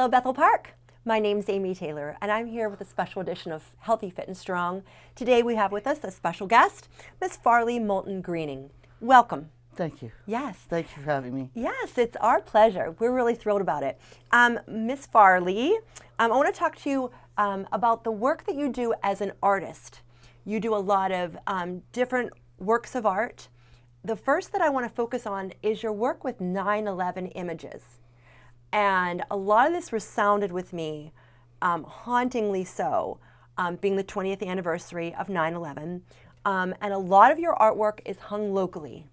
Hello, Bethel Park. My name's Amy Taylor, and I'm here with a special edition of Healthy, Fit, and Strong. Today we have with us a special guest, Miss Farley Moulton Greening. Welcome. Thank you. Yes. Thank you for having me. Yes, it's our pleasure. We're really thrilled about it. Miss Farley, I want to talk to you about the work that you do as an artist. You do a lot of different works of art. The first that I want to focus on is your work with 9/11 images. And a lot of this resounded with me, hauntingly so, being the 20th anniversary of 9/11. And a lot of your artwork is hung locally.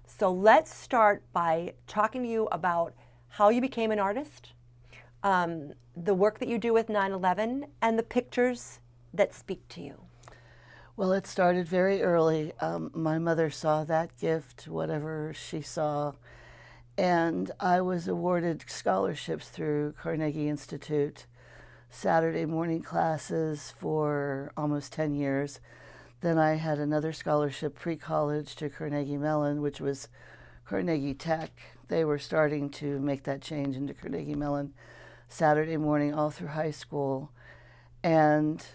So let's start by talking to you about how you became an artist, the work that you do with 9/11, and the pictures that speak to you. Well, it started very early. My mother saw that gift, whatever she saw, and I was awarded scholarships through Carnegie Institute, Saturday morning classes for almost 10 years. Then I had another scholarship pre-college to Carnegie Mellon, which was Carnegie Tech. They were starting to make that change into Carnegie Mellon, Saturday morning all through high school, and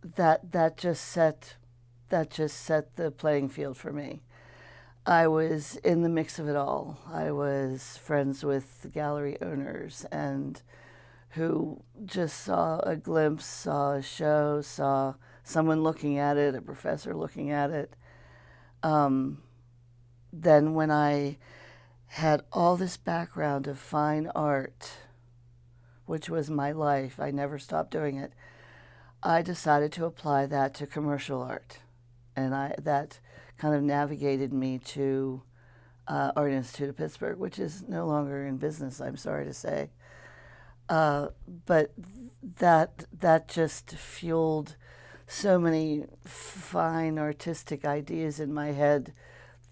that just set the playing field for me. I was in the mix of it all. I was friends with the gallery owners and who just saw a glimpse, saw a show, saw someone looking at it, a professor looking at it. Then when I had all this background of fine art, which was my life, I never stopped doing it, I decided to apply that to commercial art. And that kind of navigated me to Art Institute of Pittsburgh, which is no longer in business, I'm sorry to say. But that just fueled so many fine artistic ideas in my head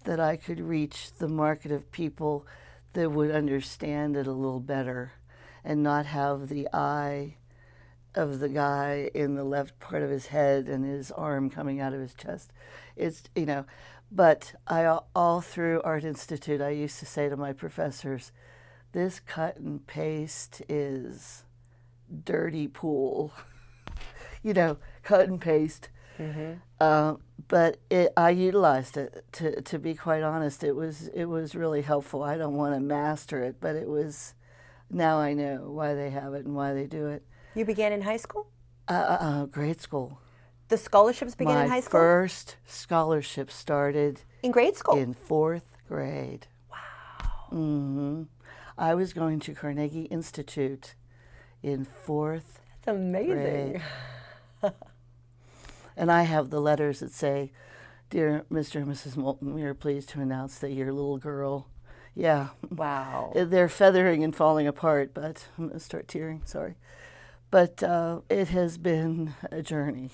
that I could reach the market of people that would understand it a little better and not have the eye of the guy in the left part of his head and his arm coming out of his chest. It's, but all through Art Institute, I used to say to my professors, this cut and paste is dirty pool. Cut and paste. Mm-hmm. But I utilized it. To be quite honest, it was really helpful. I don't want to master it, but it was. Now I know why they have it and why they do it. You began in high school? Grade school. The scholarships began in high school? My first scholarship started in grade school? In 4th grade. Wow. Mm-hmm. I was going to Carnegie Institute in 4th That's amazing. grade. And I have the letters that say, "Dear Mr. and Mrs. Moulton, we are pleased to announce that your little girl," yeah. Wow. They're feathering and falling apart, but I'm going to start tearing, sorry. But it has been a journey.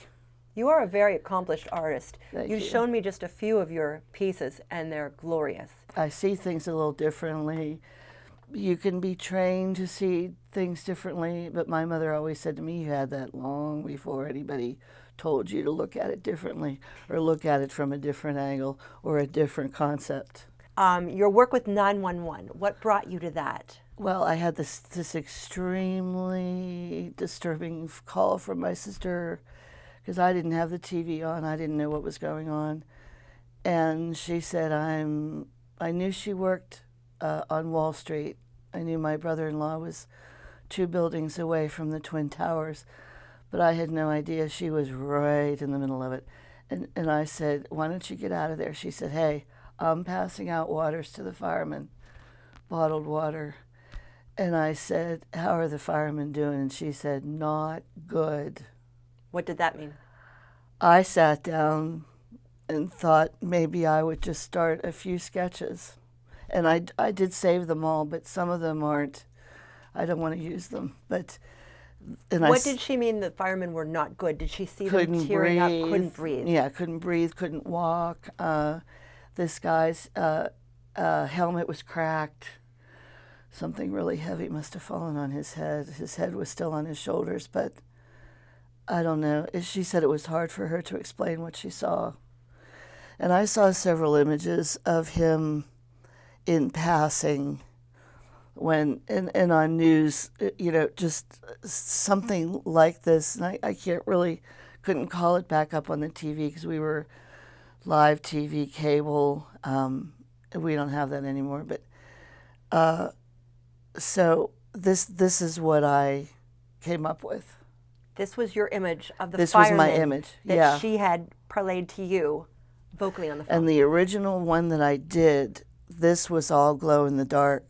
You are a very accomplished artist. Thank You've you. shown me just a few of your pieces, and they're glorious. I see things a little differently. You can be trained to see things differently, but my mother always said to me, you had that long before anybody told you to look at it differently or look at it from a different angle or a different concept. Your work with 911, what brought you to that? Well, I had this extremely disturbing call from my sister because I didn't have the TV on. I didn't know what was going on. And she said, I knew she worked on Wall Street. I knew my brother-in-law was 2 buildings away from the Twin Towers, but I had no idea she was right in the middle of it. And I said, why don't you get out of there? She said, hey, I'm passing out waters to the firemen, bottled water. And I said, how are the firemen doing? And she said, not good. What did that mean? I sat down and thought maybe I would just start a few sketches. And I did save them all, but some of them aren't. I don't want to use them. But what did she mean the firemen were not good? Did she see them tearing up, couldn't breathe? Yeah, couldn't breathe, couldn't walk. This guy's helmet was cracked. Something really heavy must have fallen on his head. His head was still on his shoulders, but I don't know. She said it was hard for her to explain what she saw. And I saw several images of him in passing when and on news, just something like this. And I couldn't call it back up on the TV because we were live TV, cable. We don't have that anymore. But so this is what I came up with. This was your image of the This was fireman my image, that yeah. she had parlayed to you vocally on the phone. And the original one that I did, this was all glow in the dark.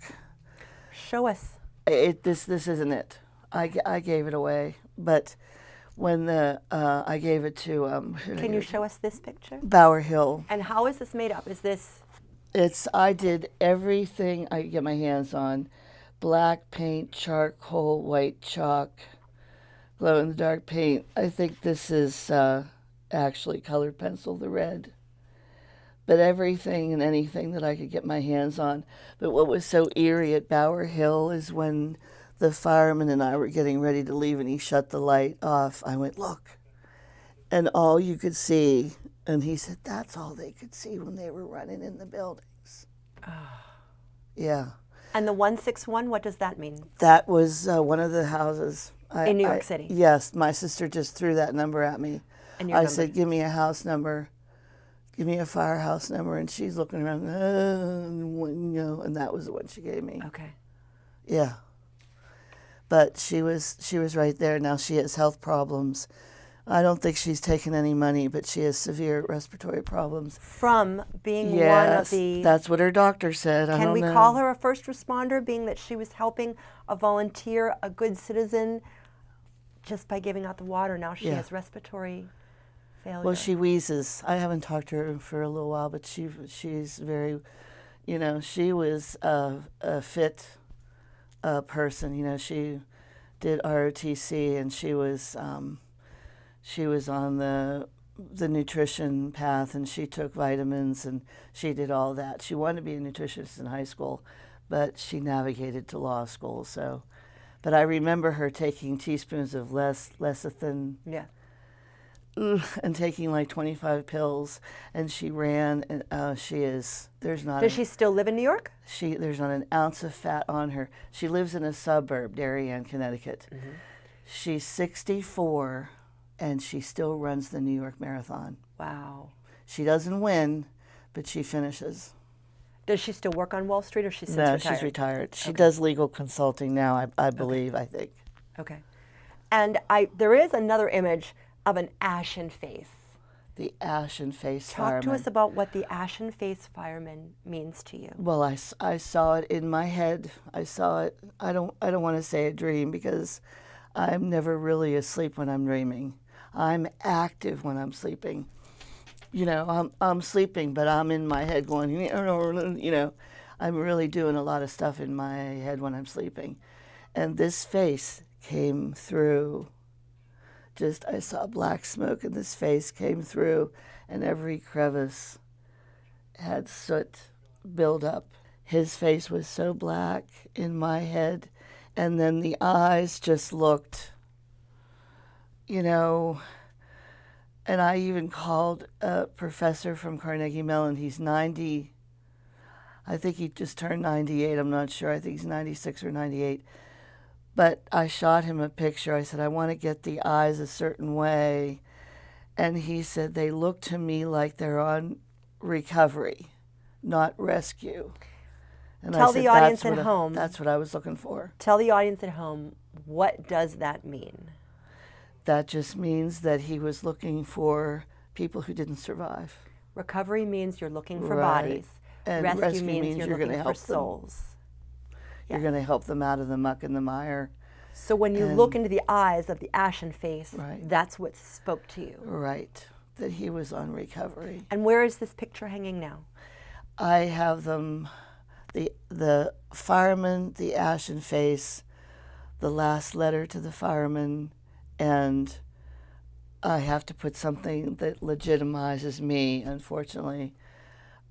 Show us. This isn't it. I gave it away, but when I gave it to Can you show us this picture? Bower Hill. And how is this made up? Is this I did everything I could get my hands on: black paint, charcoal, white chalk, glow in the dark paint. I think this is actually colored pencil, the red. But everything and anything that I could get my hands on. But what was so eerie at Bower Hill is when the fireman and I were getting ready to leave and he shut the light off, I went, look. And all you could see, and he said, that's all they could see when they were running in the buildings. Yeah. and the 161? What does that mean? That was one of the houses. In New York City? Yes. My sister just threw that number at me. And your I number? said, give me a house number. Give me a firehouse number, and she's looking around, and that was the one she gave me. Okay. Yeah, but she was right there. Now she has health problems. I don't think she's taken any money, but she has severe respiratory problems. From being one of Yes, the. that's what her doctor said. I Can don't we know. call her a first responder, being that she was helping a volunteer, a good citizen, just by giving out the water? Now she Yeah. has respiratory failure. Well, she wheezes. I haven't talked to her for a little while, but she's very, she was a fit person. She did ROTC, and she was on the nutrition path, and she took vitamins, and she did all that. She wanted to be a nutritionist in high school, but she navigated to law school. So, but I remember her taking teaspoons of lecithin. Yeah. And taking like 25 pills, and she ran, and Does she still live in New York? there's not an ounce of fat on her. She lives in a suburb, Darien, Connecticut. Mm-hmm. She's 64, and she still runs the New York Marathon. Wow. She doesn't win, but she finishes. Does she still work on Wall Street, or she's since No, retired? she's retired. She Okay. does legal consulting now, I believe, I think. Okay. And there is another image of an ashen face. The ashen face Talk fireman. to us about what the ashen face fireman means to you. Well, I saw it in my head. I saw it. I don't want to say a dream because I'm never really asleep when I'm dreaming. I'm active when I'm sleeping. I'm sleeping, but I'm in my head going, I'm really doing a lot of stuff in my head when I'm sleeping. And this face came through. I saw black smoke, and this face came through, and every crevice had soot build up. His face was so black in my head, and then the eyes just looked, and I even called a professor from Carnegie Mellon. He's 90. I think he just turned 98. I'm not sure. I think he's 96 or 98. But I shot him a picture. I said, I want to get the eyes a certain way. And he said, they look to me like they're on recovery, not rescue. And Tell I said, the audience "That's at what home." That's what I was looking for. Tell the audience at home, what does that mean? That just means that he was looking for people who didn't survive. Recovery means you're looking for Right. bodies. And Rescue rescue means means you're you're gonna looking for help them. souls. You're Yes. going to help them out of the muck and the mire. So when you And- look into the eyes of the ashen face, Right. that's what spoke to you. Right. That he was on recovery. And where is this picture hanging now? I have them, the fireman, the ashen face, the last letter to the fireman, and I have to put something that legitimizes me, unfortunately,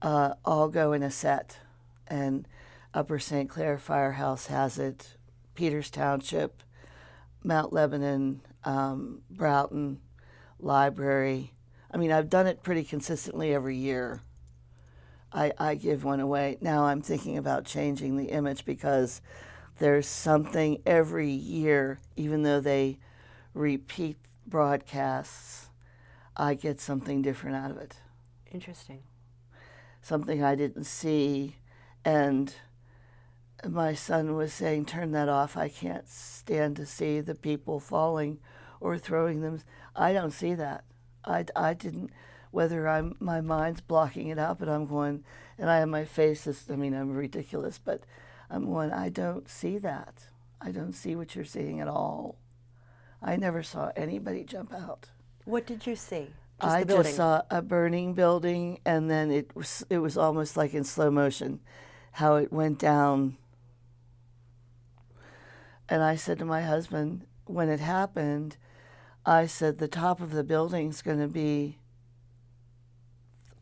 all go in a set. And Upper St. Clair Firehouse has it, Peters Township, Mount Lebanon, Broughton, Library. I mean, I've done it pretty consistently every year. I give one away. Now I'm thinking about changing the image because there's something every year, even though they repeat broadcasts, I get something different out of it. Interesting. Something I didn't see. And my son was saying, turn that off. I can't stand to see the people falling or throwing them. I don't see that. I didn't, whether my mind's blocking it out, but I'm going, and I have my face, I'm ridiculous, but I'm going, I don't see that. I don't see what you're seeing at all. I never saw anybody jump out. What did you see? I the building? just saw a burning building, and then it was almost like in slow motion, how it went down. And I said to my husband, when it happened, I said, the top of the building's going to be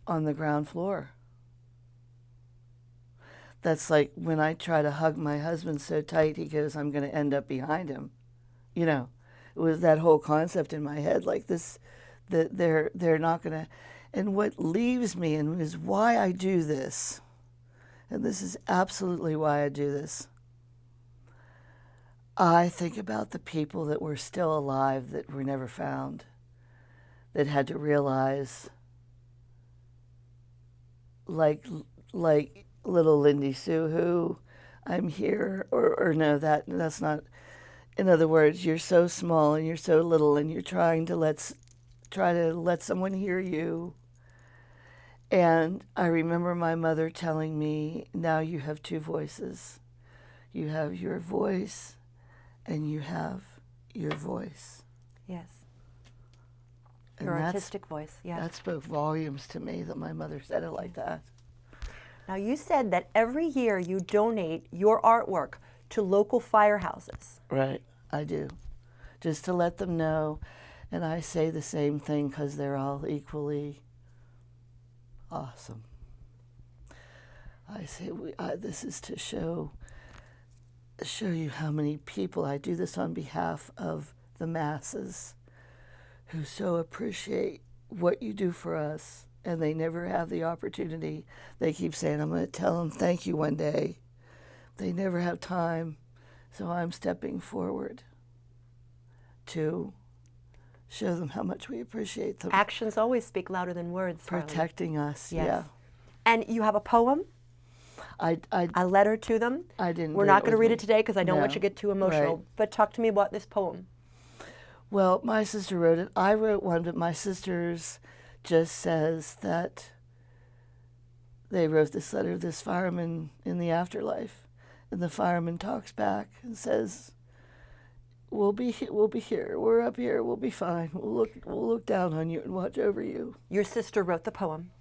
on the ground floor. That's like when I try to hug my husband so tight, he goes, I'm going to end up behind him. You know, it was that whole concept in my head, like this, that they're not going to. And what leaves me, and is why I do this, and this is absolutely why I do this, I think about the people that were still alive that were never found, that had to realize, like little Lindy Sue, who I'm here, or no, that's not. In other words, you're so small and you're so little, and you're trying to let someone hear you. And I remember my mother telling me, now you have two voices. You have your voice and you have your voice. Yes. And Your artistic voice, yes. That spoke volumes to me that my mother said it like that. Now, you said that every year you donate your artwork to local firehouses. Right, I do. Just to let them know. And I say the same thing because they're all equally awesome. I say this is to show you how many people. I do this on behalf of the masses who so appreciate what you do for us, and they never have the opportunity. They keep saying, I'm going to tell them thank you one day. They never have time, so I'm stepping forward to show them how much we appreciate them. Actions always speak louder than words, Farley. Protecting us, Yes. yeah. And you have a poem, a letter to them. I didn't. We're not going to read it today because I don't want No. you to get too emotional. Right. But talk to me about this poem. Well, my sister wrote it. I wrote one, but my sister's just says that they wrote this letter to this fireman in the afterlife, and the fireman talks back and says, "We'll be here. We're up here. We'll be fine. We'll look down on you and watch over you." Your sister wrote the poem,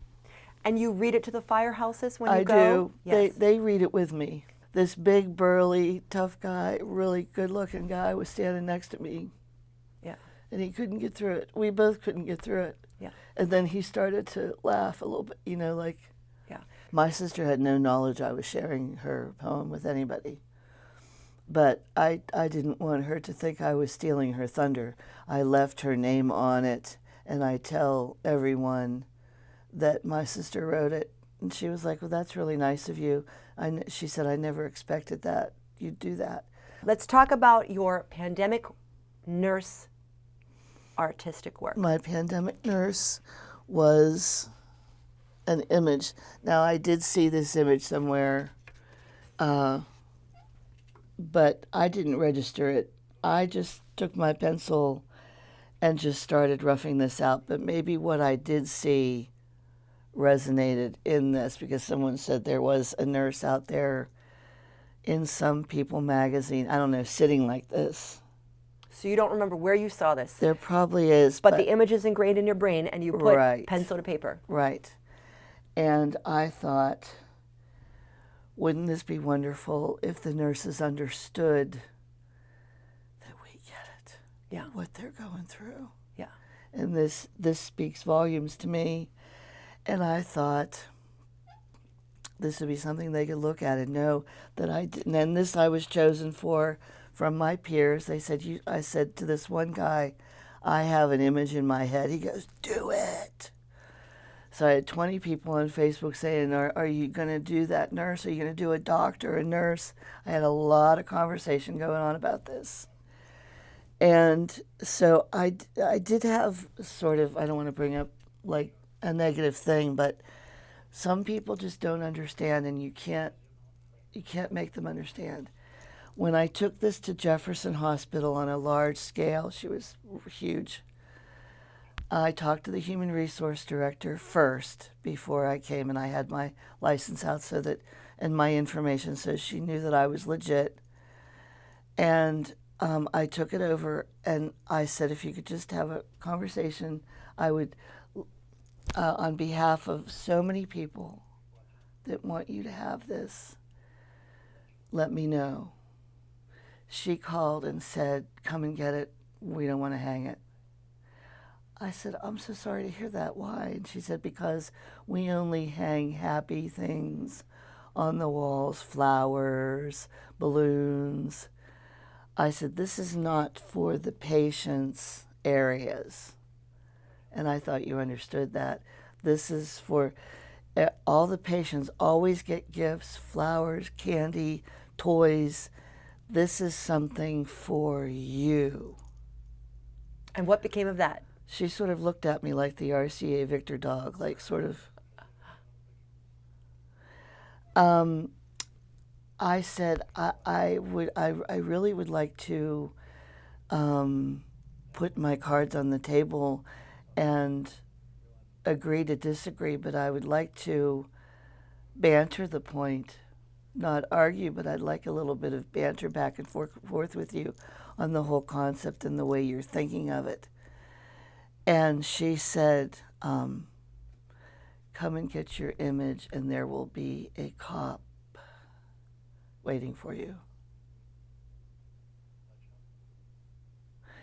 and you read it to the firehouses when you I go? do. Yes. They read it with me. This big, burly, tough guy, really good-looking guy was standing next to me. Yeah. And he couldn't get through it. We both couldn't get through it. Yeah. And then he started to laugh a little bit, like. Yeah. My sister had no knowledge I was sharing her poem with anybody. But I didn't want her to think I was stealing her thunder. I left her name on it, and I tell everyone that my sister wrote it. And she was like, well, that's really nice of you. She said, I never expected that. You'd do that. Let's talk about your pandemic nurse artistic work. My pandemic nurse was an image. Now, I did see this image somewhere, but I didn't register it. I just took my pencil and just started roughing this out. But maybe what I did see resonated in this, because someone said there was a nurse out there in some People magazine, I don't know, sitting like this. So you don't remember where you saw this, There probably is. but the image is ingrained in your brain, and you put Right. pencil to paper. Right. And I thought, wouldn't this be wonderful if the nurses understood that we get it, Yeah. what they're going through? Yeah. And this speaks volumes to me. And I thought this would be something they could look at and know that I didn't. And this I was chosen for from my peers. They said, I said to this one guy, I have an image in my head. He goes, do it. So I had 20 people on Facebook saying, are you going to do that nurse? Are you going to do a doctor, a nurse? I had a lot of conversation going on about this. And so I did have sort of, I don't want to bring up like a negative thing, but some people just don't understand, and you can't make them understand. When I took this to Jefferson Hospital on a large scale, she was huge. I talked to the human resource director first before I came, and I had my license out so that, and my information, so she knew that I was legit. And I took it over, and I said, if you could just have a conversation, I would, on behalf of so many people that want you to have this, let me know. She called and said, come and get it. We don't want to hang it. I said, I'm so sorry to hear that. Why? And she said, because we only hang happy things on the walls, flowers, balloons. I said, this is not for the patients' areas. And I thought you understood that. This is for all the patients always get gifts, flowers, candy, toys. This is something for you. And what became of that? She sort of looked at me like the RCA Victor dog, like sort of. I said, I really would like to put my cards on the table and agree to disagree, but I would like to banter the point, not argue, but I'd like a little bit of banter back and forth with you on the whole concept and the way you're thinking of it. And she said, come and get your image and there will be a cop waiting for you.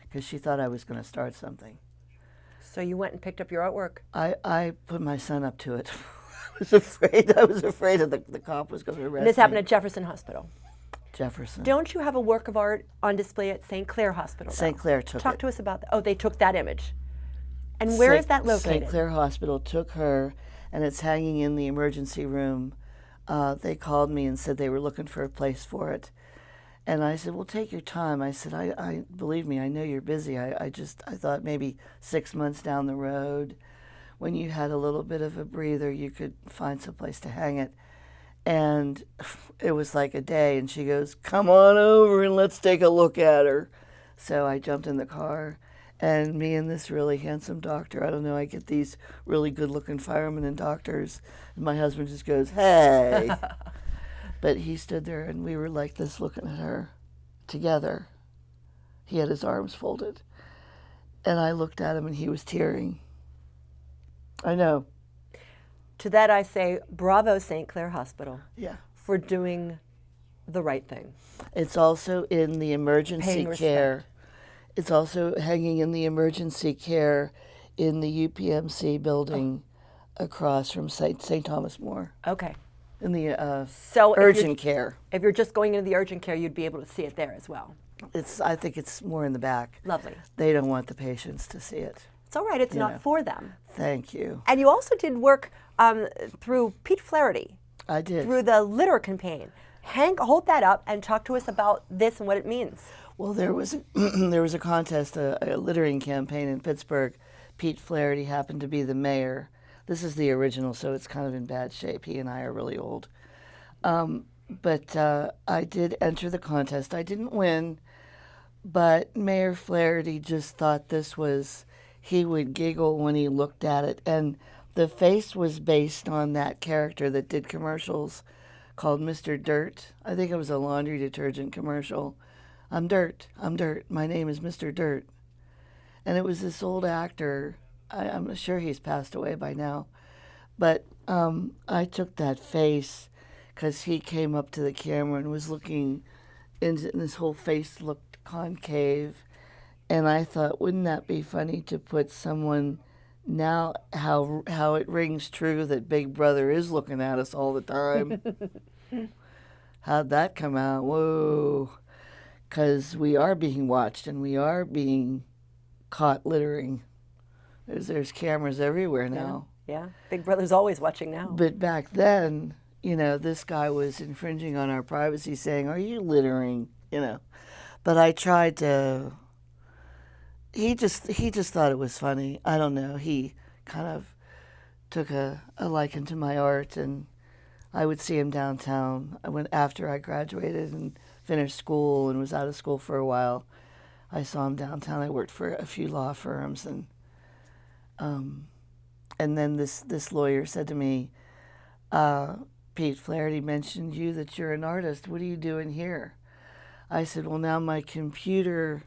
Because she thought I was going to start something. So you went and picked up your artwork. I put my son up to it. I was afraid that the cop was going to arrest And this me. happened at Jefferson Hospital. Jefferson. Don't you have a work of art on display at St. Clair Hospital? St. Clair took Talk it. to us about that. Oh, they took that image. And where is that located? St. Clair Hospital took her, and it's hanging in the emergency room. They called me and said they were looking for a place for it. And I said, well, take your time. I said, I believe me, I know you're busy. I thought maybe 6 months down the road, when you had a little bit of a breather, you could find some place to hang it. And it was like a day, and she goes, come on over and let's take a look at her. So I jumped in the car, and me and this really handsome doctor, I don't know, I get these really good-looking firemen and doctors, and my husband just goes, hey. But he stood there, and we were like this looking at her together. He had his arms folded. And I looked at him, and he was tearing. I know. To that I say, bravo, St. Clair Hospital, Yeah. for doing the right thing. It's also in the emergency Paying care. respect. It's also hanging in the emergency care in the UPMC building across from St. Thomas More. Okay. In the So if urgent care. If you're just going into the urgent care, you'd be able to see it there as well. I think it's more in the back. Lovely. They don't want the patients to see it. It's all right. It's not know. for them. Thank you. And you also did work through Pete Flaherty, I did. through the litter campaign. Hank, hold that up and talk to us about this and what it means. Well, there was a contest, a littering campaign in Pittsburgh. Pete Flaherty happened to be the mayor. This is the original, so it's kind of in bad shape. He and I are really old. But I did enter the contest. I didn't win, but Mayor Flaherty just thought he would giggle when he looked at it. And the face was based on that character that did commercials called Mr. Dirt. I think it was a laundry detergent commercial. I'm Dirt. My name is Mr. Dirt. And it was this old actor. I'm sure he's passed away by now. But I took that face because he came up to the camera and was looking, and his whole face looked concave. And I thought, wouldn't that be funny to put someone now, how it rings true that Big Brother is looking at us all the time. How'd that come out? Whoa. Because we are being watched and we are being caught littering. There's cameras everywhere now. Yeah. Big Brother's always watching now. But back then, this guy was infringing on our privacy, saying, "Are you littering?" But I tried to. He just thought it was funny. I don't know. He kind of took a liking to my art, and I would see him downtown. I went after I graduated and finished school and was out of school for a while. I saw him downtown. I worked for a few law firms, and then this lawyer said to me, Pete Flaherty mentioned you, that you're an artist. What are you doing here? I said, well, now my computer,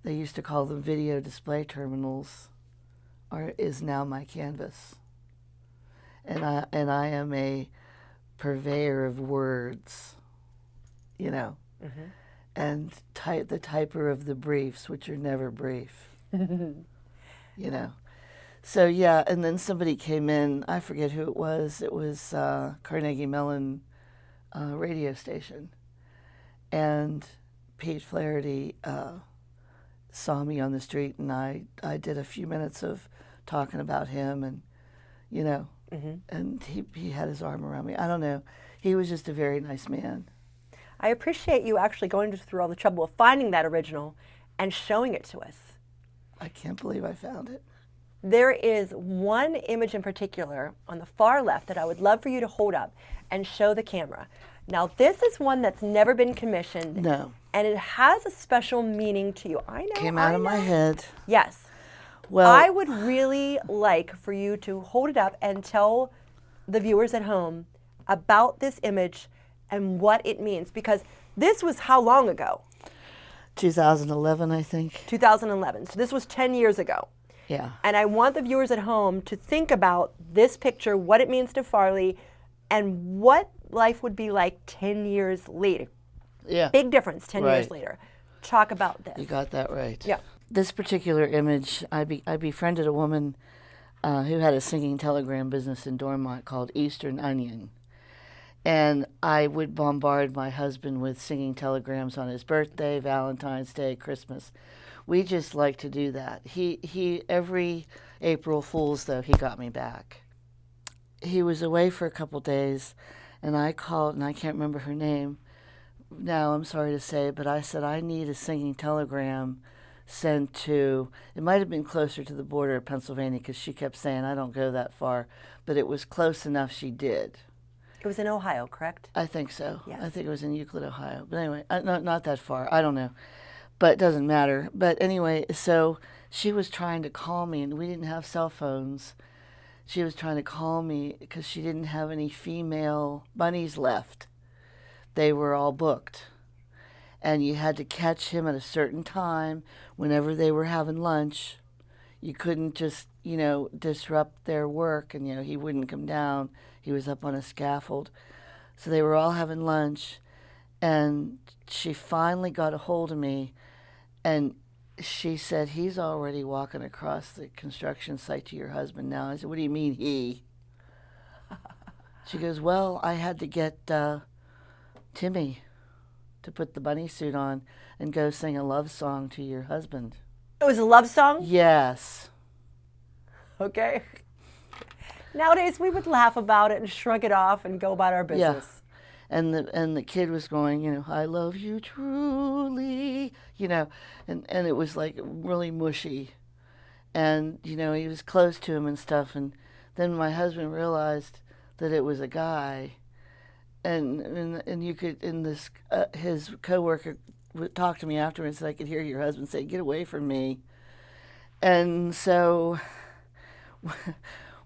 they used to call them video display terminals, is now my canvas. And I am a purveyor of words, Mm-hmm. and the typer of the briefs, which are never brief, So yeah, and then somebody came in. I forget who it was. It was Carnegie Mellon radio station, and Pete Flaherty saw me on the street, and I did a few minutes of talking about him, and Mm-hmm. and he had his arm around me. I don't know. He was just a very nice man. I appreciate you actually going through all the trouble of finding that original and showing it to us. I can't believe I found it. There is one image in particular on the far left that I would love for you to hold up and show the camera. Now, this is one that's never been commissioned. No. And it has a special meaning to you. I know. Came out of my head. Yes. Well, I would really like for you to hold it up and tell the viewers at home about this image and what it means, because this was how long ago? 2011, I think. 2011. So this was 10 years ago. Yeah. And I want the viewers at home to think about this picture, what it means to Farley, and what life would be like 10 years later. Yeah. Big difference 10 years Right. later. Talk about this. You got that right. Yeah. This particular image, I befriended a woman who had a singing telegram business in Dormont called Eastern Onion. And I would bombard my husband with singing telegrams on his birthday, Valentine's Day, Christmas. We just like to do that. He every April Fool's, though, he got me back. He was away for a couple days, and I called, and I can't remember her name now, I'm sorry to say, but I said, I need a singing telegram sent to, it might have been closer to the border of Pennsylvania, because she kept saying, I don't go that far, but it was close enough she did. It was in Ohio, correct? I think so. Yes. I think it was in Euclid, Ohio. But anyway, not that far. I don't know. But it doesn't matter. But anyway, so she was trying to call me, and we didn't have cell phones. She was trying to call me because she didn't have any female bunnies left. They were all booked. And you had to catch him at a certain time whenever they were having lunch. You couldn't just, disrupt their work, and, he wouldn't come down. He was up on a scaffold. So they were all having lunch, and she finally got a hold of me, and she said, he's already walking across the construction site to your husband now. I said, what do you mean he? She goes, well, I had to get Timmy to put the bunny suit on and go sing a love song to your husband. It was a love song? Yes. Okay. Nowadays, we would laugh about it and shrug it off and go about our business. And the kid was going, I love you truly, and it was like really mushy. And, he was close to him and stuff. And then my husband realized that it was a guy. And you could, his coworker would talk to me afterwards, and I could hear your husband say, get away from me. And so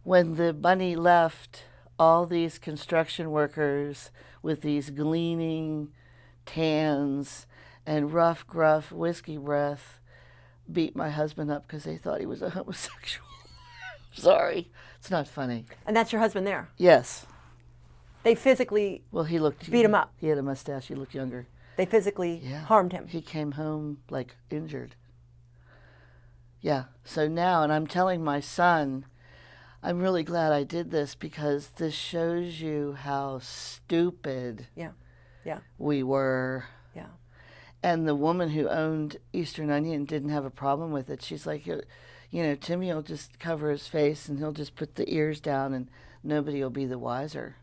when the bunny left, all these construction workers with these gleaming tans and rough, gruff whiskey breath beat my husband up because they thought he was a homosexual. Sorry, it's not funny. And that's your husband there? Yes. They physically Well, he looked... beat him up? He had a mustache. He looked younger. They physically Yeah. harmed him? He came home, injured. Yeah. So now, and I'm telling my son, I'm really glad I did this because this shows you how stupid Yeah. Yeah. we were. Yeah. And the woman who owned Eastern Onion didn't have a problem with it. She's like, you know, Timmy will just cover his face and he'll just put the ears down and nobody will be the wiser.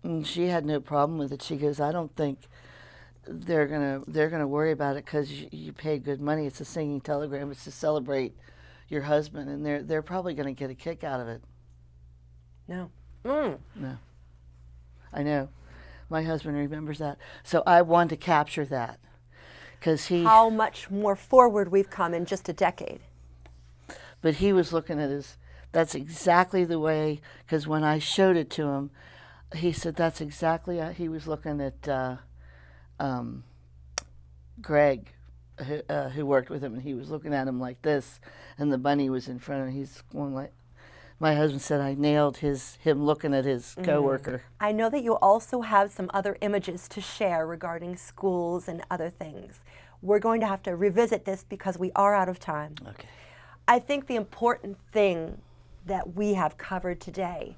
And she had no problem with it. She goes, I don't think they're gonna worry about it because you paid good money. It's a singing telegram. It's to celebrate your husband, and they're probably gonna get a kick out of it. No. No, I know. My husband remembers that, so I wanted to capture that because How much more forward we've come in just a decade. But he was looking at his. That's exactly the way. Because when I showed it to him, he said that's exactly. He was looking at Greg, who worked with him, and he was looking at him like this, and the bunny was in front of him. He's going like. My husband said I nailed him looking at his coworker. I know that you also have some other images to share regarding schools and other things. We're going to have to revisit this because we are out of time. Okay. I think the important thing that we have covered today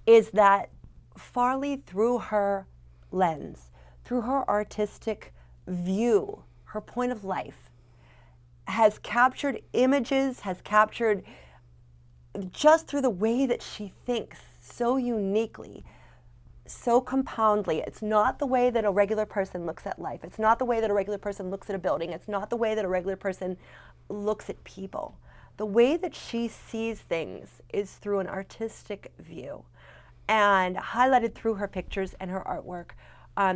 is that Farley, through her lens, through her artistic view, her point of life, has captured images, has captured just through the way that she thinks so uniquely, so compoundly. It's not the way that a regular person looks at life. It's not the way that a regular person looks at a building. It's not the way that a regular person looks at people. The way that she sees things is through an artistic view, and highlighted through her pictures and her artwork.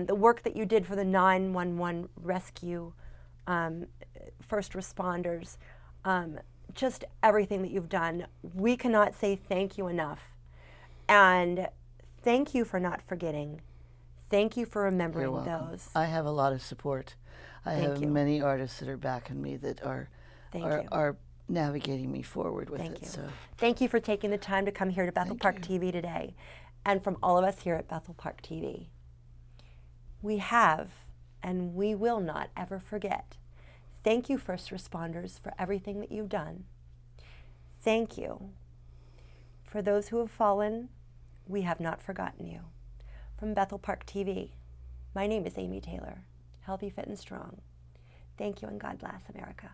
The work that you did for the 911 rescue, first responders, just everything that you've done. We cannot say thank you enough. And thank you for not forgetting. Thank you for remembering You're welcome. those. I have a lot of support. I Thank have you. many artists that are backing me that are Thank you. are navigating me forward with Thank it. you. So Thank you for taking the time to come here to Bethel Park TV today. And from all of us here at Bethel Park TV, we have and we will not ever forget. Thank you, first responders, for everything that you've done. Thank you. For those who have fallen, we have not forgotten you. From Bethel Park TV, my name is Amy Taylor, healthy, fit, and strong. Thank you, and God bless America.